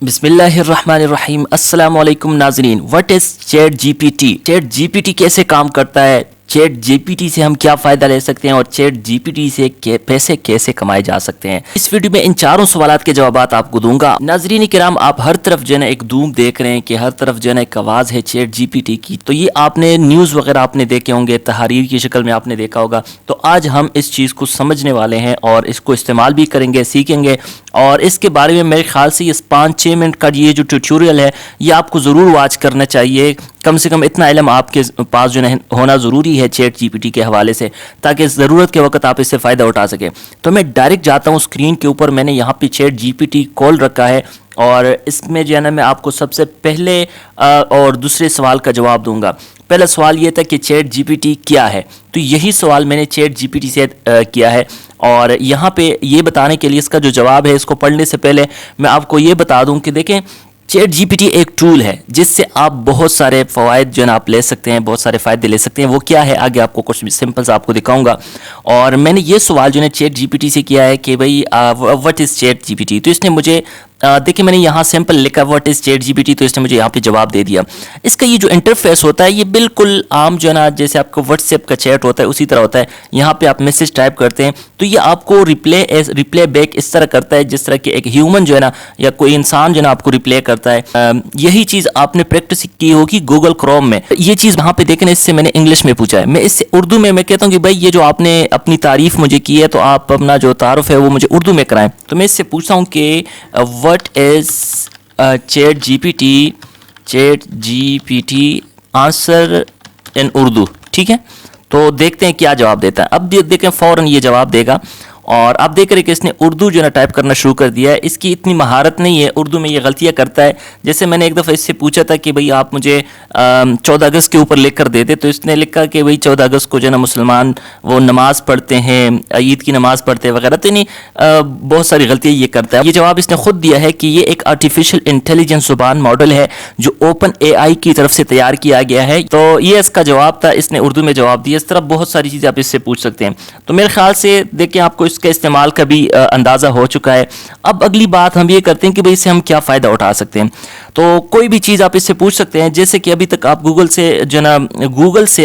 बिस्मिल्लाहिर्रहमानिर्रहीम। अस्सलाम वालेकुम नाज़रीन। What is chat GPT? Chat GPT कैसे काम करता है, चैट जीपीटी से हम क्या फ़ायदा ले सकते हैं और चैट जीपीटी से पैसे कैसे कमाए जा सकते हैं, इस वीडियो में इन चारों सवालात के जवाब आपको दूंगा। नाज़रीन किराम, आप हर तरफ जो है ना एक धूम देख रहे हैं कि हर तरफ जो है ना एक आवाज़ है चैट जीपीटी की। तो ये आपने न्यूज़ वगैरह आपने देखे होंगे, तहरीर की शक्ल में आपने देखा होगा। तो आज हम इस चीज़ को समझने वाले हैं और इसको इस्तेमाल भी करेंगे, सीखेंगे। और इसके बारे में मेरे ख्याल से ये 5-6 मिनट का ये जो ट्यूटोरियल है ये आपको ज़रूर वॉच करना चाहिए। कम से कम इतना इल्म आपके पास जो है होना ज़रूरी है चैट जीपीटी के हवाले से, ताकि ज़रूरत के वक्त आप इससे फ़ायदा उठा सकें। तो मैं डायरेक्ट जाता हूँ स्क्रीन के ऊपर। मैंने यहाँ पे चैट जीपीटी खोल रखा है और इसमें जो है ना मैं आपको सबसे पहले और दूसरे सवाल का जवाब दूंगा। पहला सवाल ये था कि चैट जीपीटी क्या है, तो यही सवाल मैंने चैट जीपीटी से किया है। और यहाँ पे ये बताने के लिए इसका जो जवाब है, इसको पढ़ने से पहले मैं आपको ये बता दूं कि देखें, चैट जीपीटी एक टूल है जिससे आप बहुत सारे फ़वाइद जो है ना आप ले सकते हैं, बहुत सारे फ़ायदे ले सकते हैं। वो क्या है आगे आपको कुछ सिंपल्स आपको दिखाऊंगा। और मैंने ये सवाल जो है चैट जीपीटी से किया है कि भाई व्हाट इज़ चैट जीपीटी। तो इसने मुझे देखिए, मैंने यहाँ सिंपल लिखा व्हाट इज़ चैट जीपीटी, तो इसने मुझे यहाँ पे जवाब दे दिया। इसका ये जो इंटरफेस होता है ये बिल्कुल आम जो है ना, जैसे आपको व्हाट्सएप का चैट होता है उसी तरह होता है। यहाँ पे आप मैसेज टाइप करते हैं तो ये आपको रिप्ले बैक इस तरह करता है जिस तरह कि एक ह्यूमन जो है ना या कोई इंसान जो है ना आपको रिप्ले करता है। यही चीज़ आपने प्रैक्टिस की होगी गूगल क्रोम में। ये चीज़ वहाँ पे देखें, इससे मैंने इंग्लिश में पूछा है। मैं इससे उर्दू में मैं कहता हूँ कि भाई ये जो आपने अपनी तारीफ़ मुझे की है तो आप अपना जो तारुफ है वो मुझे उर्दू में कराएं। तो मैं इससे पूछता हूँ कि what is chat GPT answer in Urdu. ठीक है, तो देखते हैं क्या जवाब देता है। अब देखें फ़ौरन ये जवाब देगा। और आप देख रहे हैं कि इसने उर्दू जो है ना टाइप करना शुरू कर दिया है। इसकी इतनी महारत नहीं है, उर्दू में ये गलतियाँ करता है। जैसे मैंने एक दफ़ा इससे पूछा था कि भाई आप मुझे 14 अगस्त के ऊपर लिख कर दे दे, तो इसने लिखा कि भाई 14 अगस्त को जो है ना मुसलमान वो नमाज़ पढ़ते हैं, ईद की नमाज़ पढ़ते हैं वगैरह। तो नहीं, बहुत सारी गलतियाँ ये करता है। ये जवाब इसने खुद दिया है कि ये एक आर्टिफिशियल इंटेलिजेंस ज़ुबान मॉडल है जो ओपन AI की तरफ से तैयार किया गया है। तो ये इसका जवाब था, इसने उर्दू में जवाब दिया। इस तरह बहुत सारी चीज़ें आप इससे पूछ सकते हैं। तो मेरे ख्याल से देखिए आपको इसके इस्तेमाल का भी अंदाज़ा हो चुका है। अब अगली बात हम ये करते हैं कि भाई इससे हम क्या फ़ायदा उठा सकते हैं। तो कोई भी चीज़ आप इससे पूछ सकते हैं, जैसे कि अभी तक आप गूगल से जो ना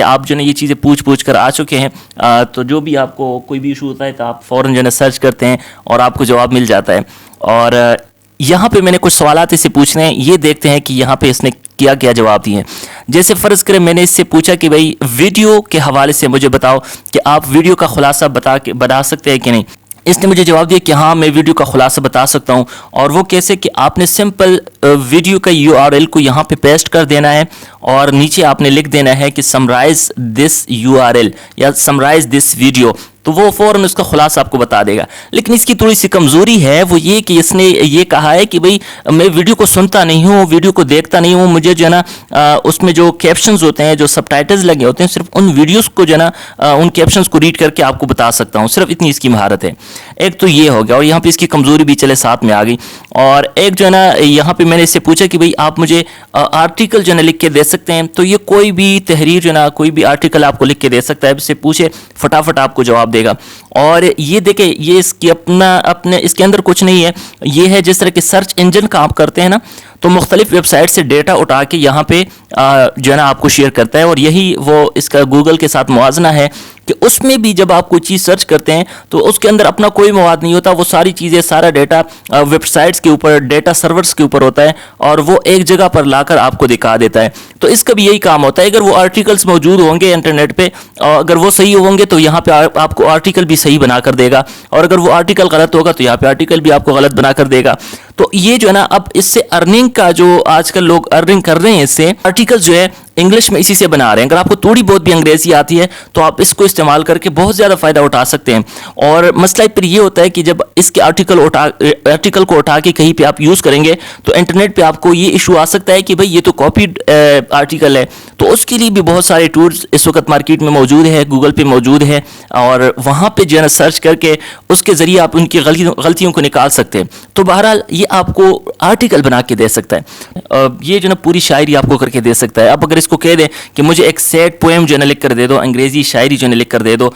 आप जो ना ये चीज़ें पूछ कर आ चुके हैं। तो जो भी आपको कोई भी इशू होता है तो आप फ़ौरन जो ना सर्च करते हैं और आपको जवाब मिल जाता है। और यहाँ पे मैंने कुछ सवालात इससे पूछने हैं, ये देखते हैं कि यहाँ पे इसने क्या जवाब दिए हैं। जैसे फ़र्ज़ करें मैंने इससे पूछा कि भाई वीडियो के हवाले से मुझे बताओ कि आप वीडियो का खुलासा बता सकते हैं कि नहीं। इसने मुझे जवाब दिया कि हाँ, मैं वीडियो का खुलासा बता सकता हूँ। और वो कैसे कि आपने सिंपल वीडियो का URL को यहाँ पे पेस्ट कर देना है और नीचे आपने लिख देना है कि समराइज़ दिस URL या समराइज़ दिस वीडियो, तो वो फ़ौरन उसका खुलासा आपको बता देगा। लेकिन इसकी थोड़ी सी कमज़ोरी है, वो ये कि इसने ये कहा है कि भाई मैं वीडियो को सुनता नहीं हूँ, वीडियो को देखता नहीं हूँ, मुझे जो है ना उसमें जो कैप्शंस होते हैं, जो सबटाइटल्स लगे होते हैं, सिर्फ उन वीडियोस को जो है ना उन कैप्शंस को रीड करके आपको बता सकता हूँ। सिर्फ इतनी इसकी महारत है। एक तो ये हो गया और यहाँ पर इसकी कमज़ोरी भी चले साथ में आ गई। और एक जो है ना यहाँ पर मैंने इससे पूछा कि भाई आप मुझे आर्टिकल जो है ना लिख के दे सकते हैं। तो ये कोई भी तहरीर जो है ना, कोई भी आर्टिकल आपको लिख के दे सकता है। इससे पूछे फटाफट आपको जवाब देगा। और ये देखें, ये इसकी अपने इसके अंदर कुछ नहीं है। ये है जिस तरह के सर्च इंजन का आप करते हैं ना, तो मुख्तलिफ वेबसाइट से डेटा उठा के यहाँ पे जो है ना आपको शेयर करता है। और यही वो इसका गूगल के साथ मुआजना है कि उसमें भी जब आप कोई चीज़ सर्च करते हैं तो उसके अंदर अपना कोई मवाद नहीं होता। वो सारी चीज़ें, सारा डेटा वेबसाइट्स के ऊपर, डेटा सर्वर्स के ऊपर होता है और वो एक जगह पर लाकर आपको दिखा देता है। तो इसका भी यही काम होता है। अगर वो आर्टिकल्स मौजूद होंगे इंटरनेट पे और अगर वो सही होंगे तो यहाँ पे आपको आर्टिकल भी सही बना कर देगा, और अगर वो आर्टिकल गलत होगा तो यहाँ पे आर्टिकल भी आपको गलत बना कर देगा। तो ये जो है ना, अब इससे अर्निंग का जो आजकल लोग अर्निंग कर रहे हैं, इससे आर्टिकल्स जो है इंग्लिश में इसी से बना रहे हैं। अगर आपको थोड़ी बहुत भी अंग्रेजी आती है तो आप इसको इस्तेमाल करके बहुत ज़्यादा फ़ायदा उठा सकते हैं। और मसला फिर ये होता है कि जब इसके आर्टिकल को उठा के कहीं पे आप यूज़ करेंगे तो इंटरनेट पे आपको ये इशू आ सकता है कि भाई ये तो कॉपीड आर्टिकल है। तो उसके लिए भी बहुत सारे टूल्स इस वक्त मार्केट में मौजूद है, गूगल पे मौजूद है, और वहाँ पे जो है ना सर्च करके उसके ज़रिए आप उनकी गलतियों को निकाल सकते हैं। तो बहरहाल ये آپ کو آرٹیکل بنا کے دے سکتا ہے، یہ جو نا پوری شاعری آپ کو کر کے دے سکتا ہے. اب اگر اس کو کہہ دیں کہ مجھے ایک سیڈ پوئم جو ہے نا لکھ کر دے دو، انگریزی شاعری جو ہے نا لکھ کر دے دو،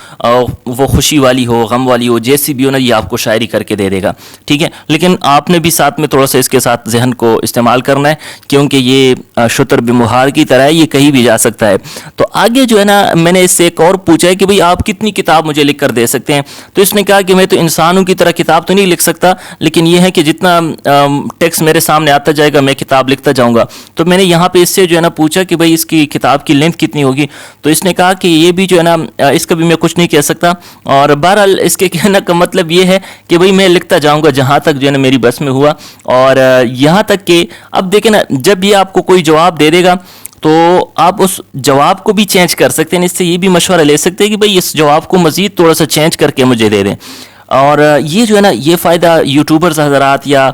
وہ خوشی والی ہو، غم والی ہو، جیسی بھی ہو نا، یہ آپ کو شاعری کر کے دے دے گا. ٹھیک ہے، لیکن آپ نے بھی ساتھ میں تھوڑا سا اس کے ساتھ ذہن کو استعمال کرنا ہے، کیونکہ یہ شتر بمہار کی طرح ہے، یہ کہیں بھی جا سکتا ہے. تو آگے جو ہے نا میں نے اس سے ایک اور پوچھا ہے کہ بھئی آپ کتنی کتاب مجھے لکھ کر دے سکتے ہیں. تو اس نے کہا کہ میں تو انسانوں کی طرح کتاب تو نہیں لکھ سکتا، لیکن یہ ہے کہ جتنا ٹیکسٹ میرے سامنے آتا جائے گا میں کتاب لکھتا جاؤں گا. تو میں نے یہاں پہ اس سے جو ہے نا پوچھا کہ بھئی اس کی کتاب کی لینتھ کتنی ہوگی. تو اس نے کہا کہ یہ بھی جو ہے نا اس کا بھی میں کچھ نہیں کہہ سکتا، اور بہرحال اس کے کہنے کا مطلب یہ ہے کہ بھئی میں لکھتا جاؤں گا جہاں تک جو ہے نا میری بس میں ہوا. اور یہاں تک کہ اب دیکھیں نا، جب یہ آپ کو کوئی جواب دے دے گا تو آپ اس جواب کو بھی چینج کر سکتے ہیں، اس سے یہ بھی مشورہ لے سکتے ہیں کہ بھئی اس جواب کو مزید تھوڑا سا چینج کر کے مجھے دے دیں. اور یہ جو ہے نا یہ فائدہ یوٹیوبرز حضرات یا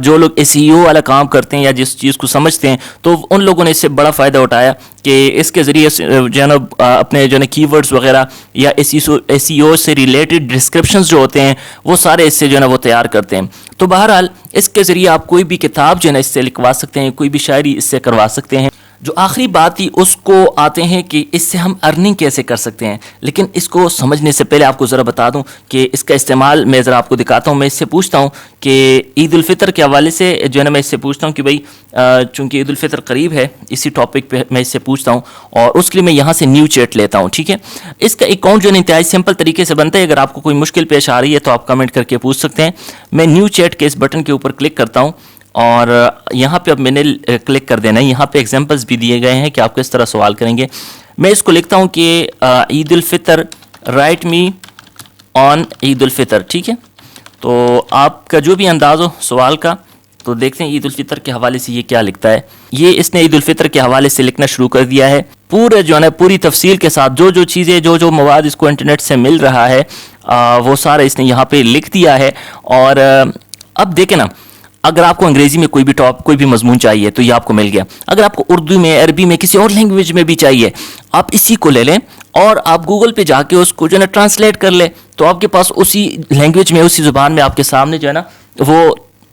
جو لوگ SEO والا کام کرتے ہیں یا جس چیز کو سمجھتے ہیں، تو ان لوگوں نے اس سے بڑا فائدہ اٹھایا کہ اس کے ذریعے جو ہے نا اپنے جو ہے نا کی ورڈز وغیرہ یا SEO سے ریلیٹڈ ڈسکرپشنز جو ہوتے ہیں وہ سارے اس سے جو ہے نا وہ تیار کرتے ہیں. تو بہرحال اس کے ذریعے آپ کوئی بھی کتاب جو ہے نا اس سے لکھوا سکتے ہیں، کوئی بھی شاعری اس سے کروا سکتے ہیں. جو آخری بات تھی اس کو آتے ہیں کہ اس سے ہم ارننگ کیسے کر سکتے ہیں. لیکن اس کو سمجھنے سے پہلے آپ کو ذرا بتا دوں کہ اس کا استعمال میں ذرا آپ کو دکھاتا ہوں. میں اس سے پوچھتا ہوں کہ عید الفطر کے حوالے سے جو ہے نا میں اس سے پوچھتا ہوں کہ بھئی چونکہ عید الفطر قریب ہے، اسی ٹاپک پہ میں اس سے پوچھتا ہوں، اور اس کے لیے میں یہاں سے نیو چیٹ لیتا ہوں. ٹھیک ہے، اس کا اکاؤنٹ جو ہے انتہائی سمپل طریقے سے بنتا ہے. اگر آپ کو کوئی مشکل پیش آ رہی ہے تو آپ کمنٹ کر کے پوچھ سکتے ہیں. میں نیو چیٹ کے اس بٹن کے اوپر کلک کرتا ہوں، اور یہاں پہ اب میں نے کلک کر دینا ہے. یہاں پہ ایگزامپلس بھی دیے گئے ہیں کہ آپ کس طرح سوال کریں گے. میں اس کو لکھتا ہوں کہ عید الفطر، رائٹ می آن عید الفطر. ٹھیک ہے، تو آپ کا جو بھی انداز ہو سوال کا، تو دیکھتے ہیں عید الفطر کے حوالے سے یہ کیا لکھتا ہے. یہ اس نے عید الفطر کے حوالے سے لکھنا شروع کر دیا ہے، پورے جو ہے نا پوری تفصیل کے ساتھ، جو چیزیں جو مواد اس کو انٹرنیٹ سے مل رہا ہے وہ سارا اس نے یہاں پہ لکھ دیا ہے. اور اب دیکھیں نا، اگر آپ کو انگریزی میں کوئی بھی مضمون چاہیے تو یہ آپ کو مل گیا. اگر آپ کو اردو میں، عربی میں، کسی اور لینگویج میں بھی چاہیے، آپ اسی کو لے لیں اور آپ گوگل پہ جا کے اس کو جو ہے نا ٹرانسلیٹ کر لیں، تو آپ کے پاس اسی لینگویج میں، اسی زبان میں آپ کے سامنے جو ہے نا وہ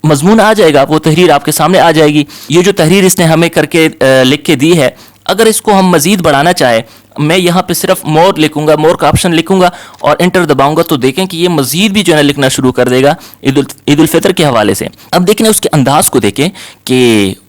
مضمون آ جائے گا، وہ تحریر آپ کے سامنے آ جائے گی. یہ جو تحریر اس نے ہمیں کر کے لکھ کے دی ہے، اگر اس کو ہم مزید بڑھانا چاہے، میں یہاں پہ صرف مور لکھوں گا، مور کا آپشن لکھوں گا اور انٹر دباؤں گا، تو دیکھیں کہ یہ مزید بھی جو ہے نا لکھنا شروع کر دے گا عید الفطر کے حوالے سے. اب دیکھیں اس کے انداز کو دیکھیں کہ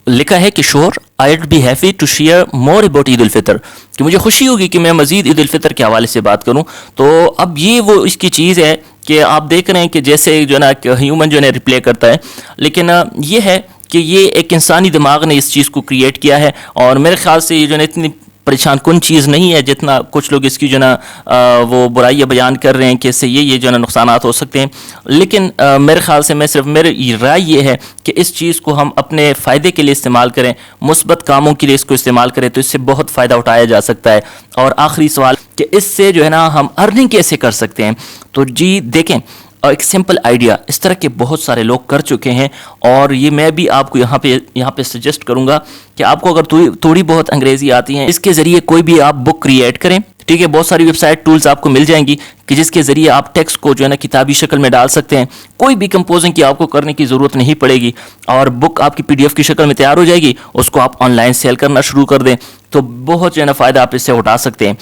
لکھا ہے کہ شور I'd be happy to share more about عید الفطر، کہ مجھے خوشی ہوگی کہ میں مزید عید الفطر کے حوالے سے بات کروں. تو اب یہ وہ اس کی چیز ہے کہ آپ دیکھ رہے ہیں کہ جیسے جو ہے نا ہیومن جو ہے نا ریپلے کرتا ہے، لیکن یہ ہے کہ یہ ایک انسانی دماغ نے اس چیز کو کریٹ کیا ہے. اور میرے خیال سے یہ جو ہے نا اتنی پریشان کن چیز نہیں ہے جتنا کچھ لوگ اس کی جو ہے نا وہ برائیاں بیان کر رہے ہیں کہ اس سے یہ جو ہے نا نقصانات ہو سکتے ہیں. لیکن میرے خیال سے میری رائے یہ ہے کہ اس چیز کو ہم اپنے فائدے کے لیے استعمال کریں، مثبت کاموں کے لیے اس کو استعمال کریں، تو اس سے بہت فائدہ اٹھایا جا سکتا ہے. اور آخری سوال کہ اس سے جو ہے نا ہم ارننگ کیسے کر سکتے ہیں. تو جی دیکھیں، ایک سمپل آئیڈیا اس طرح کے بہت سارے لوگ کر چکے ہیں، اور یہ میں بھی آپ کو یہاں پہ سجیسٹ کروں گا کہ آپ کو اگر تھوڑی بہت انگریزی آتی ہیں، اس کے ذریعے کوئی بھی آپ بک کریٹ کریں. ٹھیک ہے، بہت ساری ویب سائٹ ٹولز آپ کو مل جائیں گی کہ جس کے ذریعے آپ ٹیکسٹ کو جو ہے نا کتابی شکل میں ڈال سکتے ہیں. کوئی بھی کمپوزنگ کی آپ کو کرنے کی ضرورت نہیں پڑے گی، اور بک آپ کی PDF کی شکل میں تیار ہو جائے گی. اس کو آپ آن لائن سیل کرنا شروع کر دیں، تو بہت جو ہے نا فائدہ آپ اس سے اٹھا سکتے ہیں.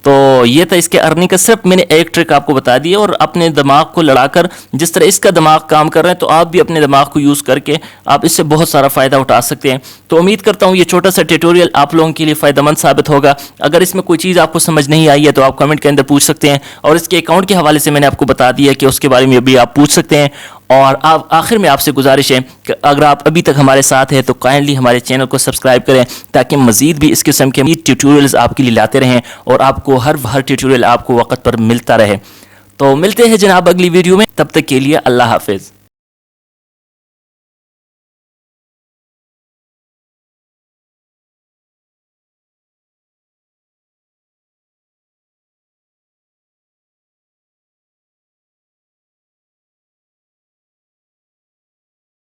تو یہ تھا اس کے ارننگ کا. صرف میں نے ایک ٹرک آپ کو بتا دی ہے، اور اپنے دماغ کو لڑا کر جس طرح اس کا دماغ کام کر رہے ہیں، تو آپ بھی اپنے دماغ کو یوز کر کے آپ اس سے بہت سارا فائدہ اٹھا سکتے ہیں. تو امید کرتا ہوں یہ چھوٹا سا ٹیوٹوریل آپ لوگوں کے لیے فائدہ مند ثابت ہوگا. اگر اس میں کوئی چیز آپ کو سمجھ نہیں آئی ہے تو آپ کمنٹ کے اندر پوچھ سکتے ہیں، اور اس کے اکاؤنٹ کے حوالے سے میں نے آپ کو بتا دیا کہ اس کے بارے میں بھی آپ پوچھ سکتے ہیں. اور آخر میں آپ سے گزارش ہے کہ اگر آپ ابھی تک ہمارے ساتھ ہیں تو کائنڈلی ہمارے چینل کو سبسکرائب کریں، تاکہ مزید بھی اس قسم کے ٹیوٹوریلز آپ کے لیے لاتے رہیں، اور آپ کو ہر ٹیوٹوریل آپ کو وقت پر ملتا رہے. تو ملتے ہیں جناب اگلی ویڈیو میں، تب تک کے لیے اللہ حافظ.